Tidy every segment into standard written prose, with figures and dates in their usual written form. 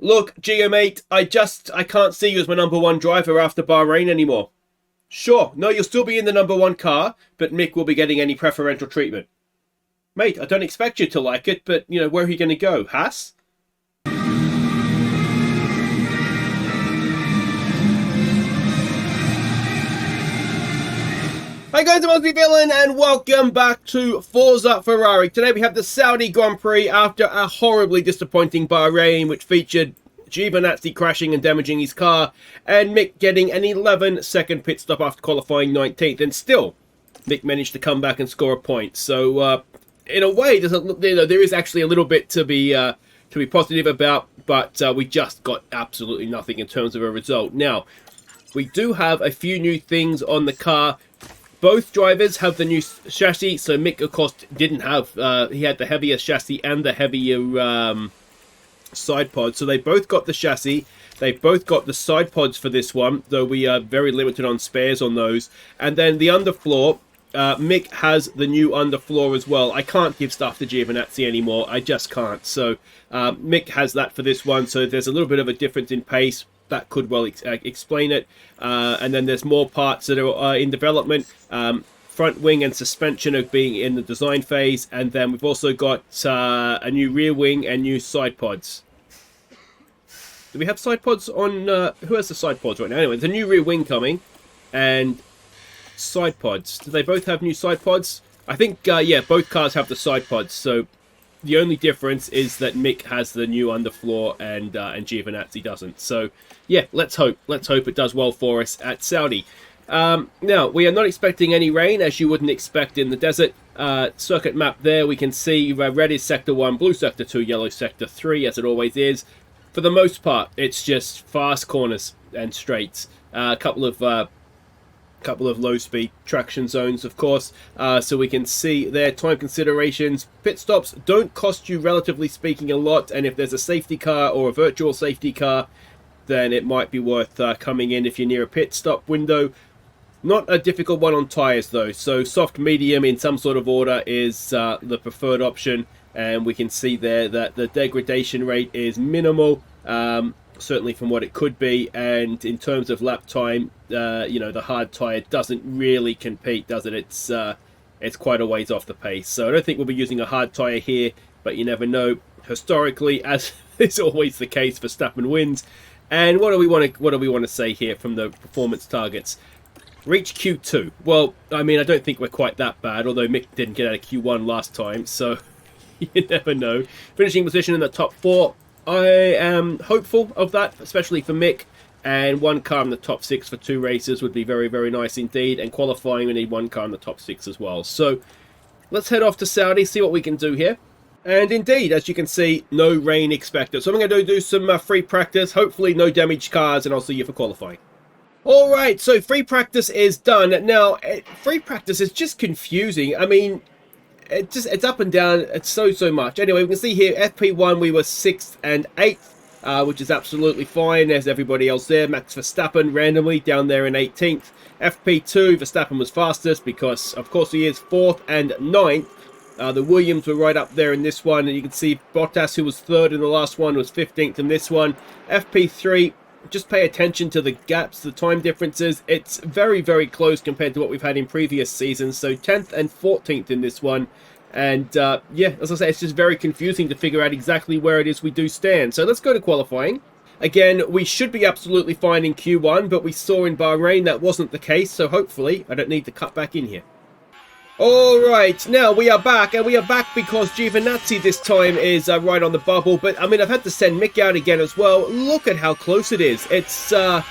Look, GIO mate, I can't see you as my number one driver after Bahrain anymore. Sure, no, you'll still be in the number one car, but Mick will be getting any preferential treatment. Mate, I don't expect you to like it, but, where are you going to go? Haas? Hi guys, I'm Aussie Villain and welcome back to Forza Ferrari. Today we have the Saudi Grand Prix after a horribly disappointing Bahrain, which featured Giovinazzi crashing and damaging his car, and Mick getting an 11-second pit stop after qualifying 19th. And still, Mick managed to come back and score a point. So, in a way, there is actually a little bit to be positive about, but we just got absolutely nothing in terms of a result. Now, we do have a few new things on the car. Both drivers have the new chassis, so Mick, of course, didn't have, he had the heavier chassis and the heavier side pods. So they both got the chassis, they both got the side pods for this one, though we are very limited on spares on those. And then the underfloor, Mick has the new underfloor as well. I can't give stuff to Giovinazzi anymore, I just can't. So Mick has that for this one, so there's a little bit of a difference in pace. That could well explain it. And then there's more parts that are in development. Front wing and suspension are being in the design phase. And then we've also got a new rear wing and new side pods. Do we have side pods on... who has the side pods right now? Anyway, there's a new rear wing coming. And side pods. Do they both have new side pods? I think, yeah, both cars have the side pods. So the only difference is that Mick has the new underfloor and Giovinazzi doesn't. So, yeah, let's hope. Let's hope it does well for us at Saudi. Now, we are not expecting any rain, as you wouldn't expect in the desert. Circuit map there, we can see red is Sector 1, blue Sector 2, yellow Sector 3, as it always is. For the most part, it's just fast corners and straights. A couple of low-speed traction zones, of course, so we can see their time considerations. Pit stops don't cost you, relatively speaking, a lot, and if there's a safety car or a virtual safety car, then it might be worth coming in if you're near a pit stop window. Not a difficult one on tyres, though, so soft, medium, in some sort of order is the preferred option, and we can see there that the degradation rate is minimal, certainly from what it could be. And in terms of lap time, the hard tyre doesn't really compete, does it? It's quite a ways off the pace, so I don't think we'll be using a hard tyre here, but you never know. Historically, as is always the case, Verstappen wins. And what do we want to say here from the performance targets? Reach Q2. Well, I mean, I don't think we're quite that bad, although Mick didn't get out of Q1 last time, so you never know. Finishing position in the top 4. I am hopeful of that, especially for Mick, and one car in the top 6 for 2 races would be very, very nice indeed, and qualifying we need one car in the top 6 as well. So let's head off to Saudi, see what we can do here. And indeed, as you can see, no rain expected. So I'm going to do some free practice, hopefully no damaged cars, and I'll see you for qualifying. Alright, so free practice is done. Now, free practice is just confusing. I mean, it's up and down. It's so much. Anyway, we can see here, FP1 we were 6th and 8th, which is absolutely fine. There's everybody else there. Max Verstappen randomly down there in 18th. FP2, Verstappen was fastest because, of course, he is 4th and 9th. The Williams were right up there in this one, and you can see Bottas, who was 3rd in the last one, was 15th in this one. FP3, just pay attention to the gaps, the time differences. It's very, very close compared to what we've had in previous seasons. So 10th and 14th in this one. And yeah, as I say, it's just very confusing to figure out exactly where it is we do stand. So let's go to qualifying. Again, we should be absolutely fine in Q1, but we saw in Bahrain that wasn't the case. So hopefully I don't need to cut back in here. Alright, now we are back, and we are back because Giovinazzi this time is right on the bubble. But, I mean, I've had to send Mick out again as well. Look at how close it is. It's going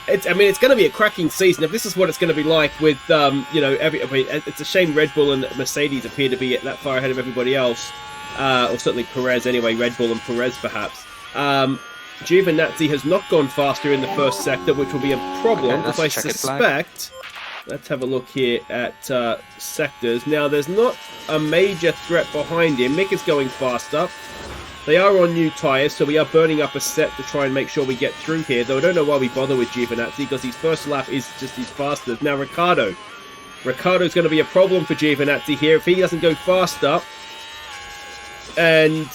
to be a cracking season. If this is what it's going to be like with, it's a shame Red Bull and Mercedes appear to be that far ahead of everybody else. Or certainly Perez anyway, Red Bull and Perez perhaps. Giovinazzi has not gone faster in the first sector, which will be a problem, because I suspect... Let's have a look here at sectors. Now, there's not a major threat behind him. Mick is going faster. They are on new tyres, so we are burning up a set to try and make sure we get through here. Though I don't know why we bother with Giovinazzi, because his first lap is just his fastest. Now, Ricardo's going to be a problem for Giovinazzi here. If he doesn't go faster, and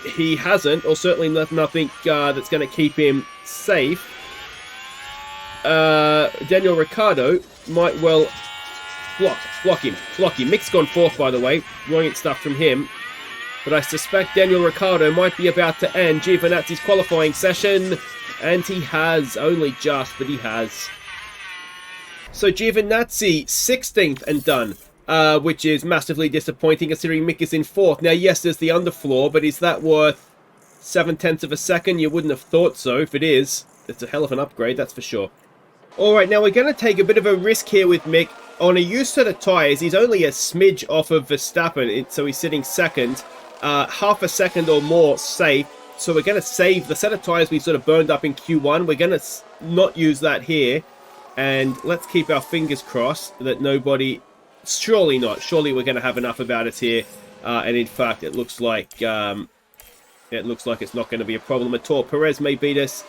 he hasn't, or certainly nothing that's going to keep him safe. Daniel Ricciardo might well block him. Mick's gone fourth, by the way. Brilliant stuff from him. But I suspect Daniel Ricciardo might be about to end Giovinazzi's qualifying session. And he has, only just, but he has. So Giovinazzi, 16th and done. Which is massively disappointing considering Mick is in fourth. Now, yes, there's the underfloor, but is that worth 0.7 of a second? You wouldn't have thought so. If it is, it's a hell of an upgrade, that's for sure. Alright, now we're going to take a bit of a risk here with Mick. On a used set of tyres, he's only a smidge off of Verstappen, so he's sitting second. Half a second or more safe. So we're going to save the set of tyres we sort of burned up in Q1. We're going to not use that here. And let's keep our fingers crossed that nobody... Surely not. Surely we're going to have enough about us here. And in fact, it looks like it's not going to be a problem at all. Perez may beat us.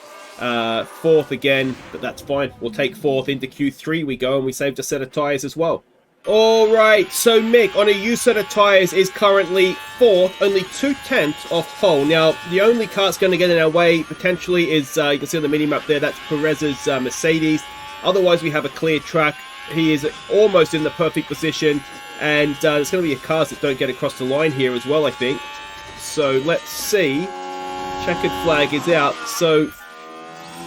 Fourth again, but that's fine. We'll take fourth. Into Q3 we go, and we saved a set of tyres as well. Alright, so Mick, on a used set of tyres, is currently fourth, only 2/10 off pole. Now, the only car that's going to get in our way, potentially, is, you can see on the mini-map there, that's Perez's Mercedes. Otherwise, we have a clear track. He is almost in the perfect position, and there's going to be cars that don't get across the line here as well, I think. So, let's see. Checkered flag is out, so...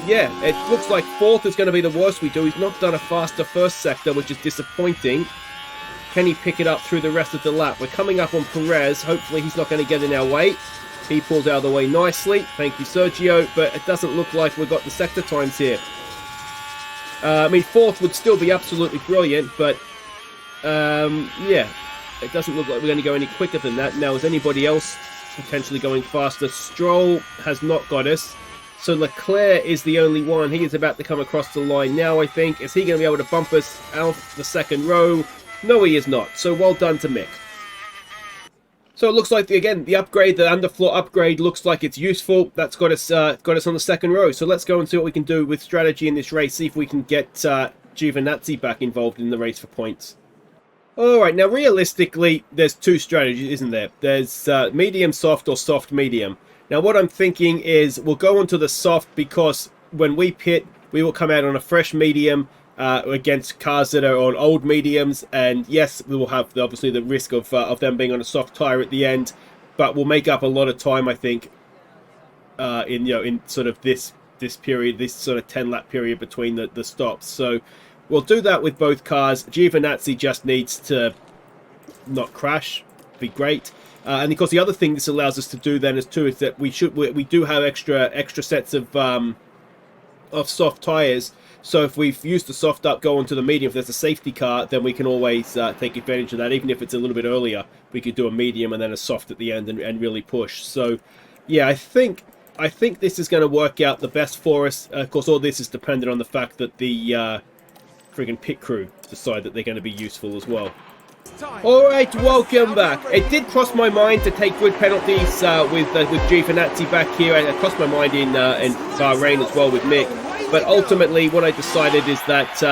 yeah, it looks like fourth is going to be the worst we do. He's not done a faster first sector, which is disappointing. Can he pick it up through the rest of the lap? We're coming up on Perez. Hopefully he's not going to get in our way. He pulls out of the way nicely. Thank you, Sergio. But it doesn't look like we've got the sector times here. I mean, fourth would still be absolutely brilliant, but yeah, it doesn't look like we're going to go any quicker than that. Now, is anybody else potentially going faster? Stroll has not got us. So Leclerc is the only one. He is about to come across the line now, I think. Is he going to be able to bump us out the second row? No, he is not. So well done to Mick. So it looks like, again, the upgrade, the underfloor upgrade, looks like it's useful. That's got us on the second row. So let's go and see what we can do with strategy in this race. See if we can get Giovinazzi back involved in the race for points. Alright, now realistically, there's two strategies, isn't there? There's medium soft or soft medium. Now what I'm thinking is we'll go onto the soft because when we pit, we will come out on a fresh medium against cars that are on old mediums. And yes, we will have obviously the risk of them being on a soft tyre at the end. But we'll make up a lot of time, I think, in sort of this period, this sort of 10-lap period between the stops. So we'll do that with both cars. Giovinazzi just needs to not crash. Be great. And of course, the other thing this allows us to do then is that we do have extra sets of soft tires. So if we've used the soft up, go onto the medium. If there's a safety car, then we can always take advantage of that. Even if it's a little bit earlier, we could do a medium and then a soft at the end and really push. So yeah, I think this is going to work out the best for us. Of course, all this is dependent on the fact that the friggin' pit crew decide that they're going to be useful as well. Alright, welcome back. It did cross my mind to take good penalties with Giovinazzi back here, and it crossed my mind in Bahrain as well with Mick. But ultimately, what I decided is that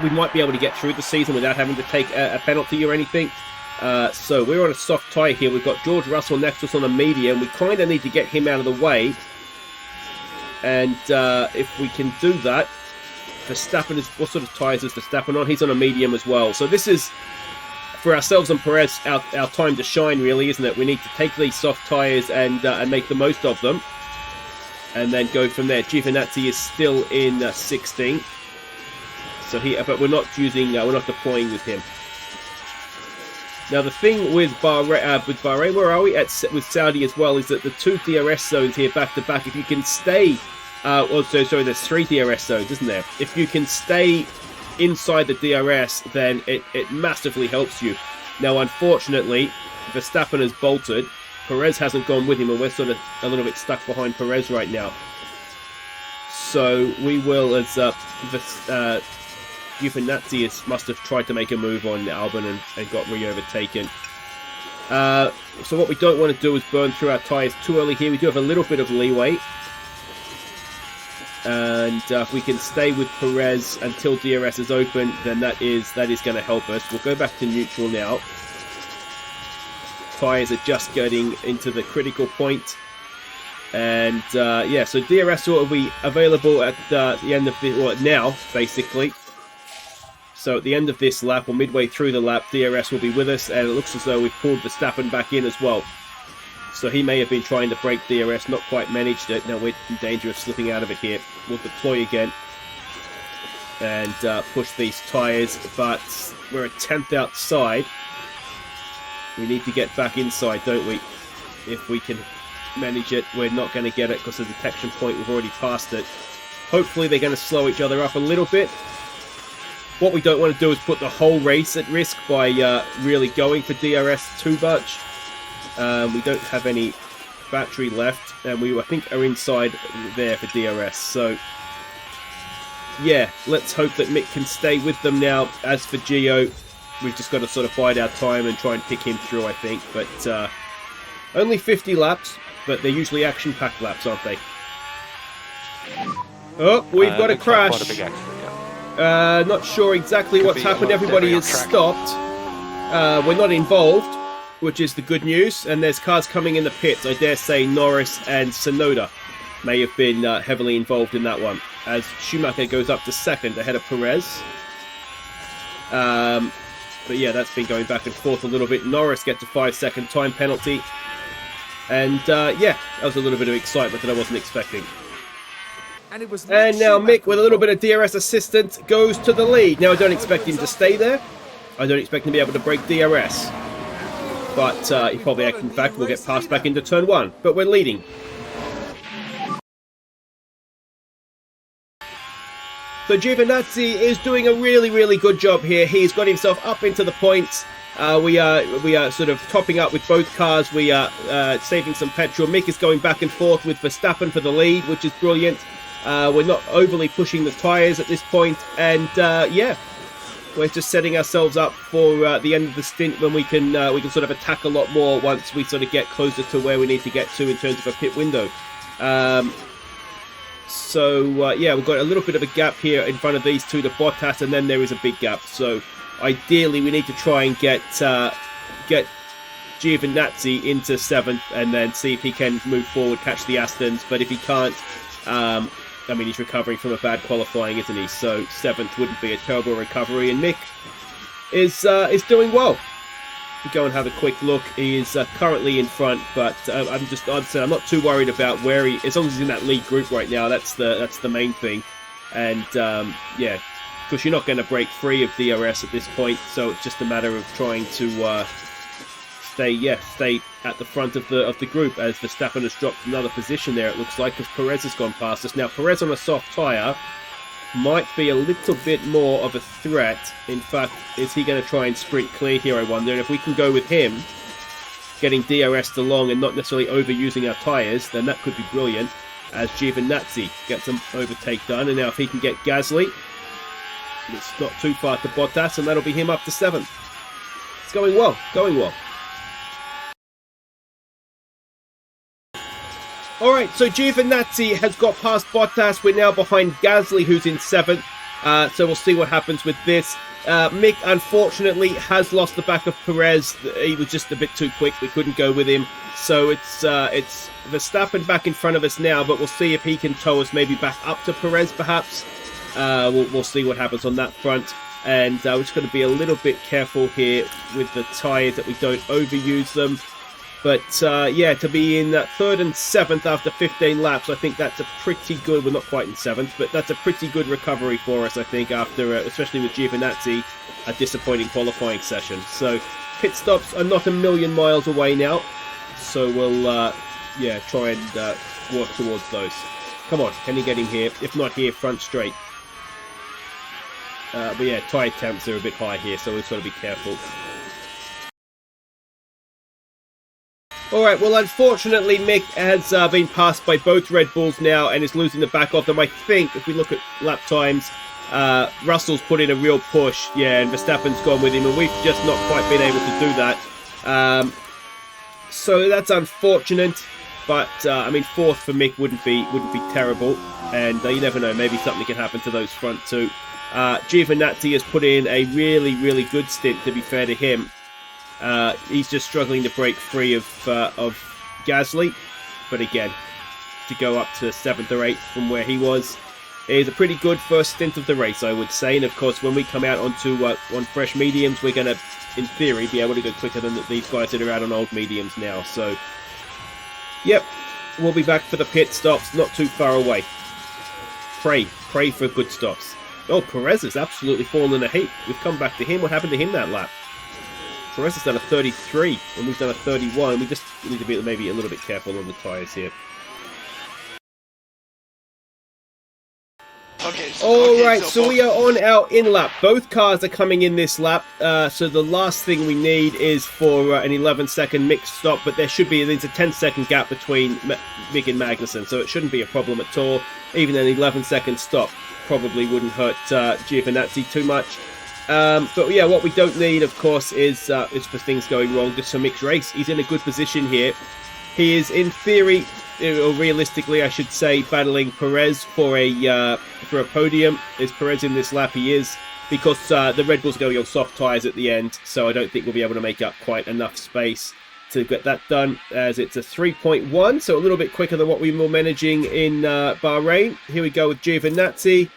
we might be able to get through the season without having to take a penalty or anything. So we're on a soft tyre here. We've got George Russell next to us on a medium. We kind of need to get him out of the way. And if we can do that, Verstappen is... what sort of tyres is Verstappen on? He's on a medium as well. So this is, for ourselves and Perez, our time to shine, really, isn't it? We need to take these soft tyres and make the most of them. And then go from there. Giovinazzi is still in 16th. So but we're not deploying with him. Now the thing with Bahrain, where are we? With Saudi as well, is that the two DRS zones here back to back, if you can stay... sorry, there's 3 DRS zones, isn't there? If you can stay inside the DRS, then it massively helps you. Now, unfortunately, Verstappen has bolted. Perez hasn't gone with him, and we're sort of a little bit stuck behind Perez right now. So we will, as Giovinazzi must have tried to make a move on Albon and got re-overtaken. So what we don't want to do is burn through our tyres too early here. We do have a little bit of leeway. And if we can stay with Perez until DRS is open, then that is going to help us. We'll go back to neutral now. tyres are just getting into the critical point. And yeah, so DRS will be available at the end of the, well, now basically. So at the end of this lap, or midway through the lap, DRS will be with us, and it looks as though we've pulled Verstappen back in as well. So he may have been trying to break DRS, not quite managed it. Now we're in danger of slipping out of it here. We'll deploy again and push these tyres, but we're a 10th outside. We need to get back inside, don't we? If we can manage it, we're not going to get it because the detection point, we've already passed it. Hopefully they're going to slow each other up a little bit. What we don't want to do is put the whole race at risk by really going for DRS too much. We don't have any battery left, and we, I think, are inside there for DRS. So yeah, let's hope that Mick can stay with them now. As for GIO, we've just got to sort of bide our time and try and pick him through, I think. But only 50 laps, but they're usually action-packed laps, aren't they? Oh, we've got a crash. Quite a big accident, yeah. Not sure exactly what's happened. Everybody has stopped. We're not involved, which is the good news. And there's cars coming in the pits. I dare say Norris and Tsunoda may have been heavily involved in that one, as Schumacher goes up to second ahead of Perez. But yeah, that's been going back and forth a little bit. Norris gets a 5-second time penalty. And yeah, that was a little bit of excitement that I wasn't expecting. And now Mick, with a little bit of DRS assistance, goes to the lead. Now I don't expect him to stay there. I don't expect him to be able to break DRS. But he probably, in fact, will get passed back into turn 1. But we're leading. So Giovinazzi is doing a really, really good job here. He's got himself up into the points. We are sort of topping up with both cars. We are saving some petrol. Mick is going back and forth with Verstappen for the lead, which is brilliant. We're not overly pushing the tyres at this point. And yeah, we're just setting ourselves up for the end of the stint when we can sort of attack a lot more once we sort of get closer to where we need to get to in terms of a pit window. So yeah, we've got a little bit of a gap here in front of these two, the Bottas, and then there is a big gap. So ideally, we need to try and get Giovinazzi into 7th and then see if he can move forward, catch the Astons. But if he can't, I mean, he's recovering from a bad qualifying, isn't he? So 7th wouldn't be a terrible recovery. And Mick is doing well. If we go and have a quick look, he is currently in front, but I'm not too worried about where he, as long as he's in that lead group right now. That's the main thing. And yeah, because you're not going to break free of DRS at this point, so it's just a matter of trying to stay at the front of the group, as Verstappen has dropped another position there, it looks like, because Perez has gone past us. Now, Perez on a soft tyre might be a little bit more of a threat. In fact, is he going to try and sprint clear here, I wonder? And if we can go with him, getting DRS'd along and not necessarily overusing our tyres, then that could be brilliant, as Giovinazzi gets an overtake done. And now if he can get Gasly, it's not too far to Bottas, and that'll be him up to 7th. It's going well, going well. Alright, so Giovinazzi has got past Bottas. We're now behind Gasly, who's in 7th. So we'll see what happens with this. Mick, unfortunately, has lost the back of Perez. He was just a bit too quick. We couldn't go with him. So it's Verstappen back in front of us now, but we'll see if he can tow us maybe back up to Perez, perhaps. We'll see what happens on that front. And we're just going to be a little bit careful here with the tyres that we don't overuse them. But yeah, to be in 3rd and 7th after 15 laps, I think that's a pretty good, well, not quite in 7th, but that's a pretty good recovery for us, I think, after, especially with Giovinazzi, a disappointing qualifying session. So pit stops are not a million miles away now, so we'll, yeah, try and work towards those. Come on, can you get him here? If not here, front straight. But yeah, tyre temps are a bit high here, so we've got to be careful. Alright, well, unfortunately, Mick has been passed by both Red Bulls now and is losing the back of them. I think, if we look at lap times, Russell's put in a real push, yeah, and Verstappen's gone with him, and we've just not quite been able to do that. So that's unfortunate, but, I mean, 4th for Mick wouldn't be terrible, and you never know, maybe something can happen to those front two. Giovinazzi has put in a really, really good stint, to be fair to him. He's just struggling to break free of Gasly. But again, to go up to 7th or 8th from where he was is a pretty good first stint of the race, I would say. And of course, when we come out onto on fresh mediums, we're going to, in theory, be able to go quicker than these guys that are out on old mediums now. So, yep, we'll be back for the pit stops, not too far away. Pray for good stops. Oh, Perez has absolutely fallen in a heap. We've come back to him. What happened to him that lap? Perez has done a 33, and we've done a 31. We just need to be maybe a little bit careful on the tyres here. Alright, so we are on our in-lap. Both cars are coming in this lap, so the last thing we need is for an 11-second mixed stop, but there's a 10-second gap between Mick and Magnussen, so it shouldn't be a problem at all. Even an 11-second stop probably wouldn't hurt Giovinazzi too much. But yeah, what we don't need, of course, is for things going wrong, just for Mick's race. He's in a good position here. He is, in theory, or realistically, I should say, battling Perez for a podium. Is Perez in this lap? He is, because the Red Bull's going on soft tyres at the end, so I don't think we'll be able to make up quite enough space to get that done, as it's a 3.1, so a little bit quicker than what we were managing in Bahrain. Here we go with Giovinazzi,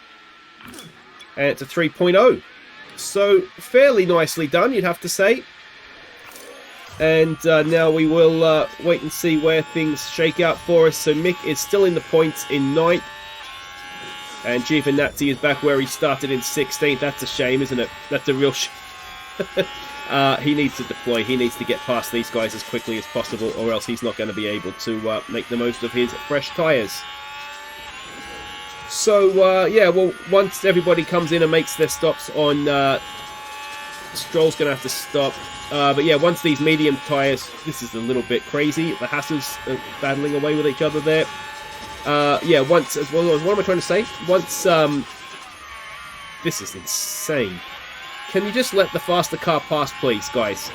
and it's a 3.0. So, fairly nicely done, you'd have to say. And now we will wait and see where things shake out for us. So Mick is still in the points in 9th. And Giovinazzi is back where he started in 16th. That's a shame, isn't it? That's a real shame. He needs to deploy. He needs to get past these guys as quickly as possible, or else he's not going to be able to make the most of his fresh tyres. So, yeah, well, once everybody comes in and makes their stops on... Stroll's going to have to stop. But yeah, once these medium tyres... This is a little bit crazy. The Hassels are battling away with each other there. Yeah, once... What am I trying to say? Once... This is insane. Can you just let the faster car pass, please, guys?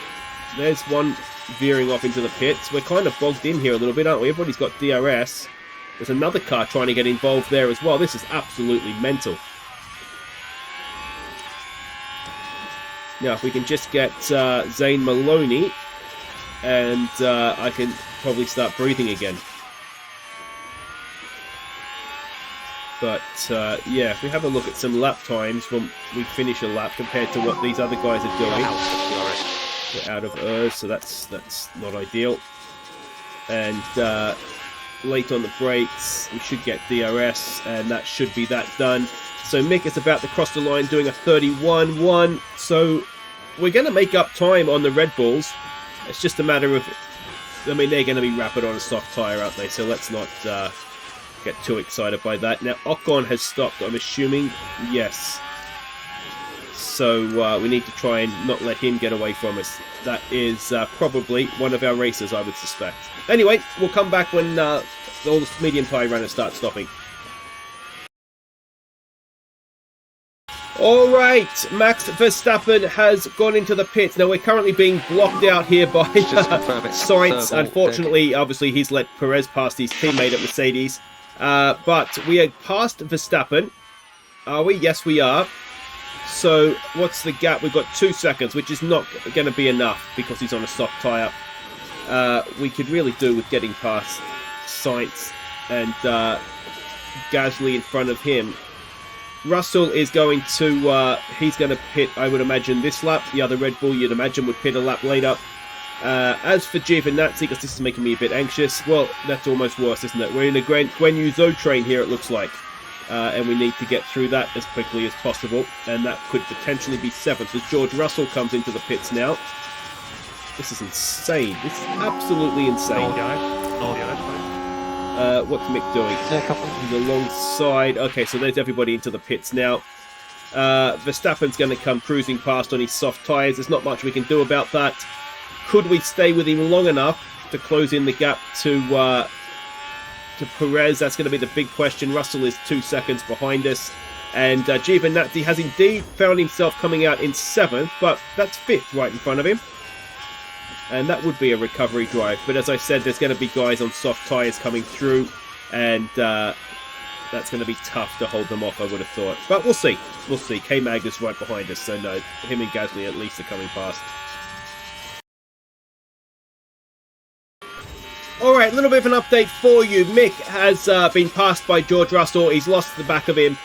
There's one veering off into the pits. We're kind of bogged in here a little bit, aren't we? Everybody's got DRS. There's another car trying to get involved there as well. This is absolutely mental. Now, if we can just get Zane Maloney, and I can probably start breathing again. But, yeah, if we have a look at some lap times when we finish a lap compared to what these other guys are doing. We're out of ERS, so that's not ideal. And late on the brakes, we should get DRS, and that should be that done. So Mick is about to cross the line doing a 31.1. So we're going to make up time on the Red Bulls. It's just a matter of... I mean, they're going to be rapid on a soft tyre, aren't they? So let's not get too excited by that. Now, Ocon has stopped, I'm assuming. Yes. So we need to try and not let him get away from us. That is probably one of our racers, I would suspect. Anyway, we'll come back when all the medium tyre runners start stopping. Alright, Max Verstappen has gone into the pits. Now, we're currently being blocked out here by Sainz. Unfortunately, obviously, he's let Perez past his teammate at Mercedes. But we are past Verstappen. Are we? Yes, we are. So, what's the gap? We've got 2 seconds, which is not going to be enough because he's on a soft tyre. We could really do with getting past Sainz and Gasly in front of him. Russell is going to, he's going to pit, I would imagine, this lap. The other Red Bull, you'd imagine, would pit a lap later. As for Giovinazzi, because this is making me a bit anxious, well, that's almost worse, isn't it? We're in a Guan Yu Zhou train here, it looks like. And we need to get through that as quickly as possible. And that could potentially be 7th as George Russell comes into the pits now. This is insane. This is absolutely insane. What's Mick doing? He's alongside. Okay, so there's everybody into the pits now. Verstappen's going to come cruising past on his soft tyres. There's not much we can do about that. Could we stay with him long enough to close in the gap to Perez? That's going to be the big question. Russell is 2 seconds behind us. And Giovinazzi has indeed found himself coming out in 7th, but that's 5th right in front of him. And that would be a recovery drive. But as I said, there's going to be guys on soft tyres coming through. And that's going to be tough to hold them off, I would have thought. But we'll see. We'll see. K-Mag is right behind us. So no, him and Gasly at least are coming past. Alright, a little bit of an update for you. Mick has been passed by George Russell. He's lost the back of him.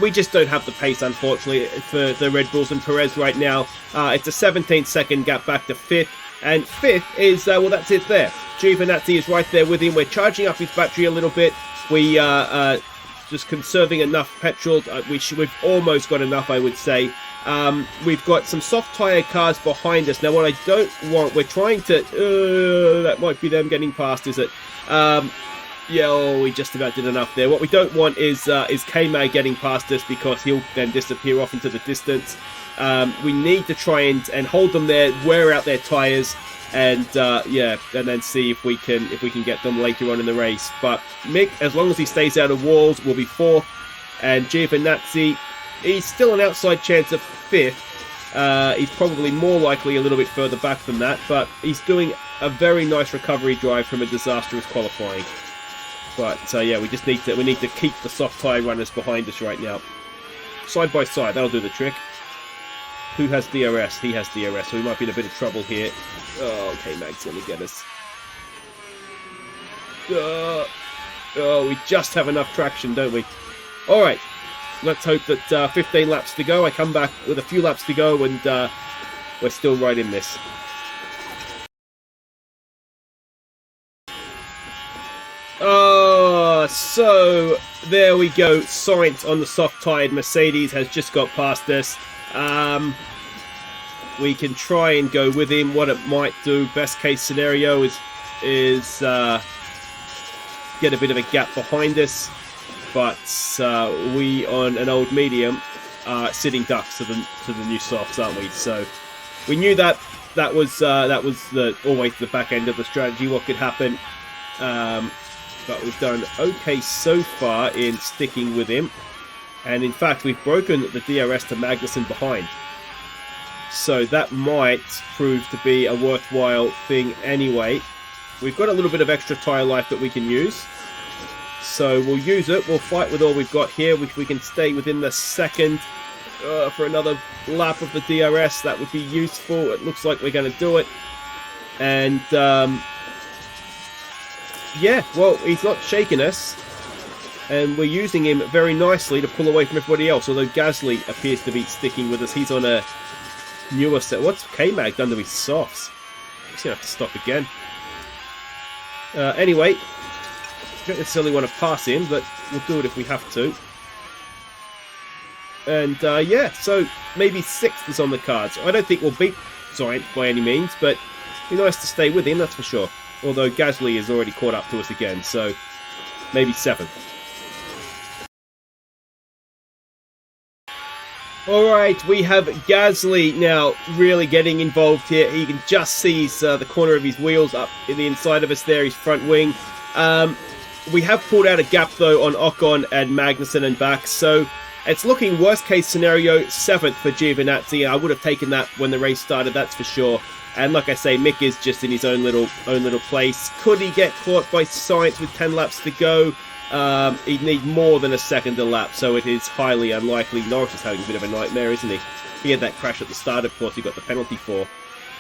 We just don't have the pace, unfortunately, for the Red Bulls and Perez right now. It's a 17-second gap back to 5th. And 5th is, well, that's it there. Giovinazzi is right there with him. We're charging up his battery a little bit. We are just conserving enough petrol. We've almost got enough, I would say. We've got some soft tyre cars behind us. Now, what I don't want, we're trying to... that might be them getting past, is it? Yeah, oh, we just about did enough there. What we don't want is K-Mag getting past us because he'll then disappear off into the distance. We need to try and hold them there, wear out their tyres, and yeah, and then see if we can get them later on in the race. But Mick, as long as he stays out of walls, will be 4th, and Giovinazzi, he's still an outside chance of 5th. He's probably more likely a little bit further back than that, but he's doing a very nice recovery drive from a disastrous qualifying. But yeah, we need to keep the soft tyre runners behind us right now. Side by side, that'll do the trick. Who has DRS? He has DRS, so we might be in a bit of trouble here. Oh, okay, Mag's gonna get us. Oh, we just have enough traction, don't we? Alright, let's hope that 15 laps to go. I come back with a few laps to go, and we're still right in this. Oh, so there we go. Sainz on the soft-tired Mercedes has just got past us. We can try and go with him. What it might do, best case scenario, is get a bit of a gap behind us. But we on an old medium are sitting ducks to the new softs, aren't we? So we knew that was always the back end of the strategy. What could happen? But we've done okay so far in sticking with him. And in fact, we've broken the DRS to Magnussen behind. So that might prove to be a worthwhile thing anyway. We've got a little bit of extra tyre life that we can use. So we'll use it. We'll fight with all we've got here. If we can stay within the second for another lap of the DRS, that would be useful. It looks like we're going to do it. And... yeah, well, he's not shaking us, and we're using him very nicely to pull away from everybody else, although Gasly appears to be sticking with us. He's on a newer set. What's K-Mag done to his softs? He's going to have to stop again. Anyway, don't necessarily want to pass him, but we'll do it if we have to. And, yeah, so maybe 6th is on the cards. I don't think we'll beat Sainz by any means, but it'd be nice to stay with him, that's for sure. Although Gasly has already caught up to us again, so maybe 7th. Alright, we have Gasly now really getting involved here. You can just see the corner of his wheels up in the inside of us there, his front wing. We have pulled out a gap though on Ocon and Magnussen and back, so it's looking worst case scenario 7th for Giovinazzi. I would have taken that when the race started, that's for sure. And like I say, Mick is just in his own little place. Could he get caught by Sainz with 10 laps to go? He'd need more than a second a lap, so it is highly unlikely. Norris is having a bit of a nightmare, isn't he? He had that crash at the start, of course, he got the penalty for.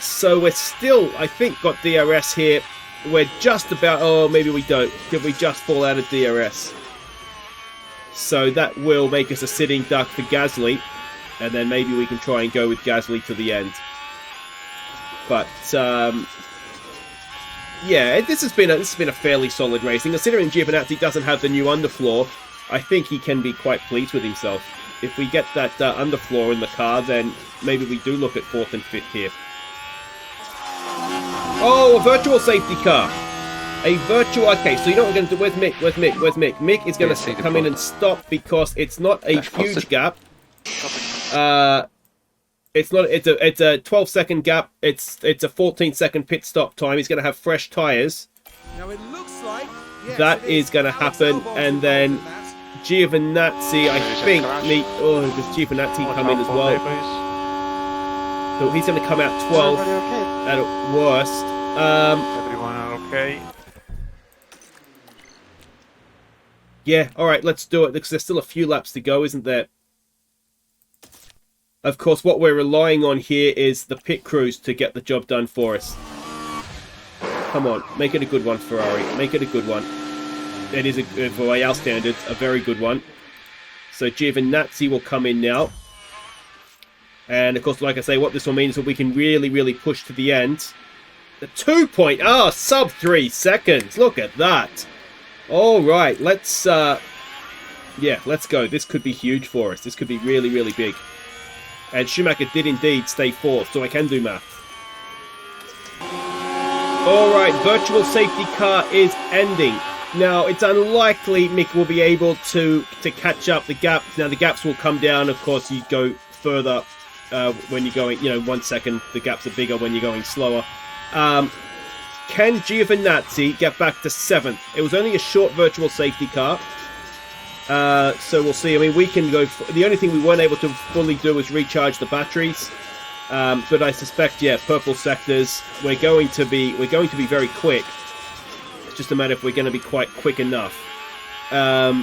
So we're still, I think, got DRS here. We're just about... oh, maybe we don't. Did we just fall out of DRS? So that will make us a sitting duck for Gasly. And then maybe we can try and go with Gasly to the end. But, yeah, this has been a fairly solid racing. Considering Giovinazzi doesn't have the new underfloor, I think he can be quite pleased with himself. If we get that underfloor in the car, then maybe we do look at 4th and 5th here. Oh, a virtual safety car. A virtual... okay, so you know what we're going to do? Where's Mick? Where's Mick? Where's Mick? Mick is going to come in and stop because it's not a huge gap. It's not. It's a 12-second gap. It's a 14-second pit stop time. He's going to have fresh tyres. Now it looks like that is going to happen, and then Giovinazzi, I think. Does Giovinazzi come in as well? So he's going to come out 12th at worst. Everyone okay? Yeah. All right. Let's do it because there's still a few laps to go, isn't there? Of course, what we're relying on here is the pit crews to get the job done for us. Come on, make it a good one, Ferrari. Make it a good one. It is, for our standards, a very good one. So Giovinazzi will come in now. And, of course, like I say, what this will mean is that we can really, really push to the end. The 2 point... Ah, sub 3 seconds. Look at that. All right, let's... yeah, let's go. This could be huge for us. This could be really, really big. And Schumacher did indeed stay fourth, so I can do math. Alright, virtual safety car is ending. Now, it's unlikely Mick will be able to catch up the gap. Now, the gaps will come down. Of course, you go further when you're going, 1 second. The gaps are bigger when you're going slower. Can Giovinazzi get back to 7th? It was only a short virtual safety car. So we'll see. I mean, we can go... The only thing we weren't able to fully do was recharge the batteries. But I suspect, yeah, purple sectors, we're going to be very quick. It's just a matter if we're going to be quite quick enough. I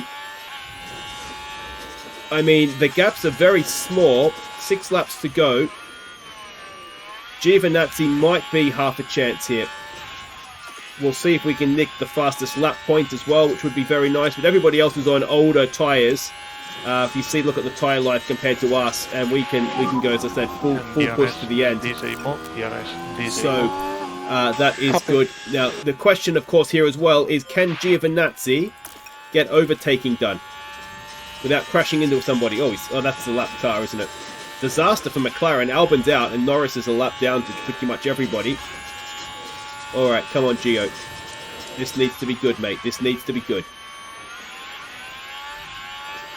mean, the gaps are very small. 6 laps to go. Giovinazzi might be half a chance here. We'll see if we can nick the fastest lap point as well, which would be very nice. But everybody else is on older tyres. If you see, look at the tyre life compared to us, and we can go, as I said, full push to the end. So that is good. Now the question, of course, here as well is, can Giovinazzi get overtaking done without crashing into somebody? Oh, that's the lap car, isn't it? Disaster for McLaren. Albon's out, and Norris is a lap down to pretty much everybody. All right, come on, Gio. This needs to be good, mate. This needs to be good.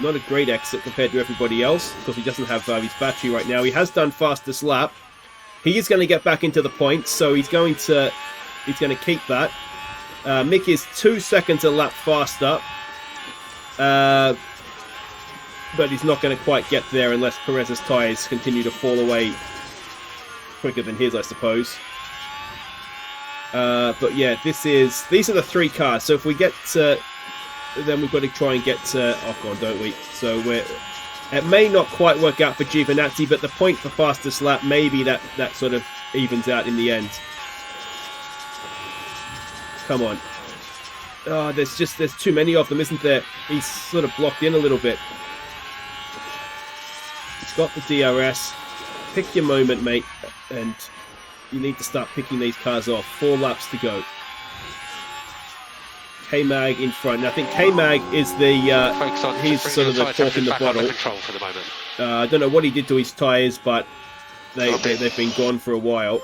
Not a great exit compared to everybody else, because he doesn't have his battery right now. He has done fastest lap. He is going to get back into the points, so he's going to keep that. Mick is 2 seconds a lap faster, but he's not going to quite get there unless Perez's tyres continue to fall away quicker than his, I suppose. But yeah, these are the 3 cars. So if we get then we've got to try and get Ocon, don't we? So it may not quite work out for Giovinazzi, but the point for fastest lap, maybe that sort of evens out in the end. Come on. Oh, there's too many of them, isn't there? He's sort of blocked in a little bit. He's got the DRS. Pick your moment, mate, and you need to start picking these cars off. 4 laps to go. K-Mag in front. Now, I think K-Mag is he's sort of the cork in the bottle. For the moment. I don't know what he did to his tyres, but they've been gone for a while.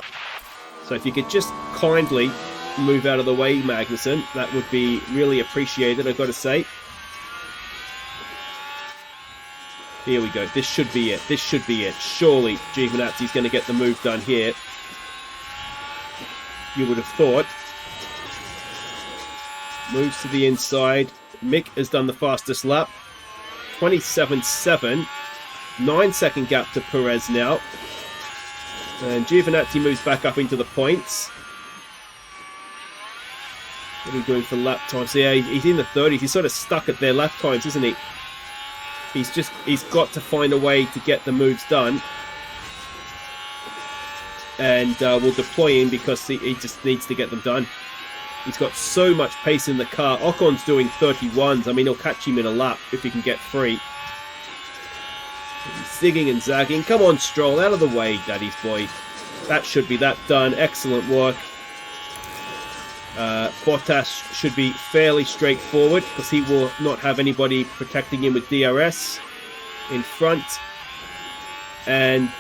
So if you could just kindly move out of the way, Magnussen, that would be really appreciated, I've got to say. Here we go. This should be it. This should be it. Surely Giovinazzi's going to get the move done here. You would have thought. Moves to the inside. Mick has done the fastest lap. 27.7. 9-second gap to Perez now. And Giovinazzi moves back up into the points. What are we doing for lap times? Yeah, he's in the 30s. He's sort of stuck at their lap times, isn't he? He's got to find a way to get the moves done. And we'll deploy him because he just needs to get them done. He's got so much pace in the car. Ocon's doing 31s. I mean, he'll catch him in a lap if he can get free. He's zigging and zagging. Come on, Stroll, out of the way, Daddy's boy. That should be that done. Excellent work. Bottas should be fairly straightforward because he will not have anybody protecting him with DRS in front. And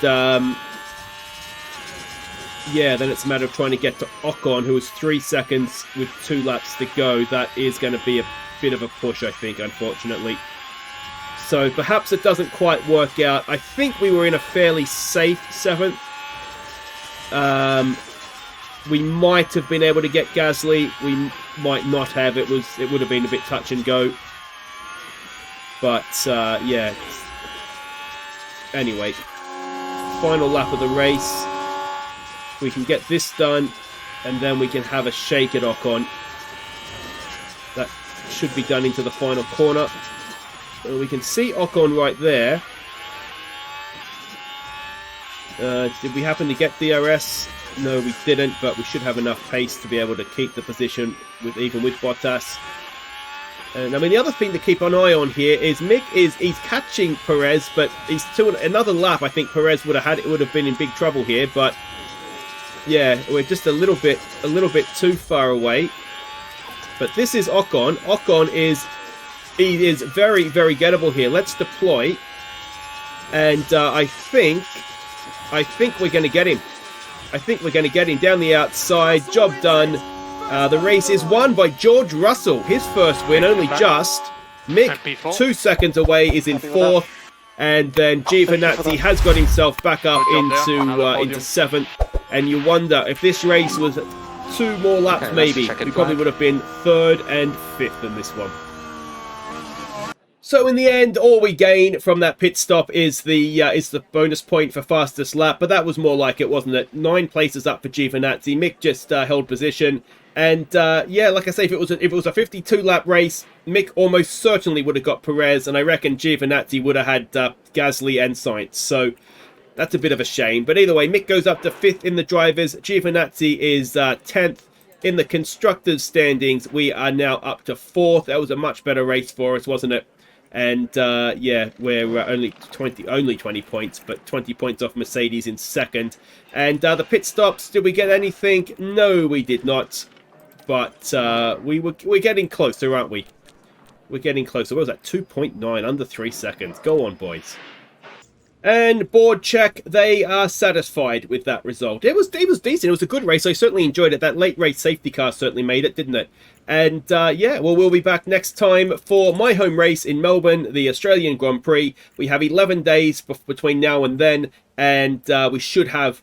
yeah, then it's a matter of trying to get to Ocon, who is 3 seconds with 2 laps to go. That is going to be a bit of a push, I think, unfortunately. So perhaps it doesn't quite work out. I think we were in a fairly safe 7th. We might have been able to get Gasly. We might not have. It would have been a bit touch and go. But yeah. Anyway, final lap of the race. We can get this done, and then we can have a shake at Ocon. That should be done into the final corner. And we can see Ocon right there. Did we happen to get DRS? No, we didn't, but we should have enough pace to be able to keep the position even with Bottas. And I mean, the other thing to keep an eye on here is Mick he's catching Perez, but he's another lap. I think Perez would have been in big trouble here, but yeah, we're just a little bit too far away. But this is Ocon. Ocon is very, very gettable here. Let's deploy, and I think we're going to get him. I think we're going to get him down the outside. Job done. The race is won by George Russell. His first win, only just. Mick, 2 seconds away, is in 4th. And then Giovinazzi has got himself back up into 7th. And you wonder, if this race was 2 more laps maybe, we probably would have been 3rd and 5th in this one. So in the end, all we gain from that pit stop is the bonus point for fastest lap. But that was more like it, wasn't it? 9 places up for Giovinazzi. Mick just held position. And yeah, like I say, if it was a 52-lap race, Mick almost certainly would have got Perez, and I reckon Giovinazzi would have had Gasly and Sainz. So that's a bit of a shame. But either way, Mick goes up to 5th in the drivers. Giovinazzi is 10th in the constructors' standings. We are now up to 4th. That was a much better race for us, wasn't it? And yeah, we're only 20 points, but 20 points off Mercedes in 2nd. And the pit stops, did we get anything? No, we did not. But we're getting closer, aren't we? We're getting closer. What was that? 2.9, under 3 seconds. Go on, boys. And board check, they are satisfied with that result. It was decent. It was a good race. I certainly enjoyed it. That late race safety car certainly made it, didn't it? And yeah, well, we'll be back next time for my home race in Melbourne, the Australian Grand Prix. We have 11 days between now and then, and we should have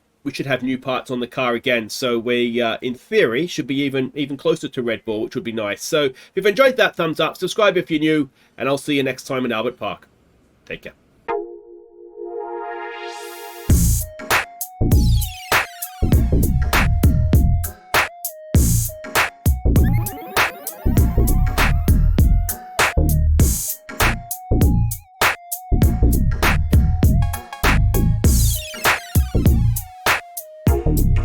new parts on the car again. So we, in theory, should be even closer to Red Bull, which would be nice. So if you've enjoyed that, thumbs up, subscribe if you're new, and I'll see you next time in Albert Park. Take care.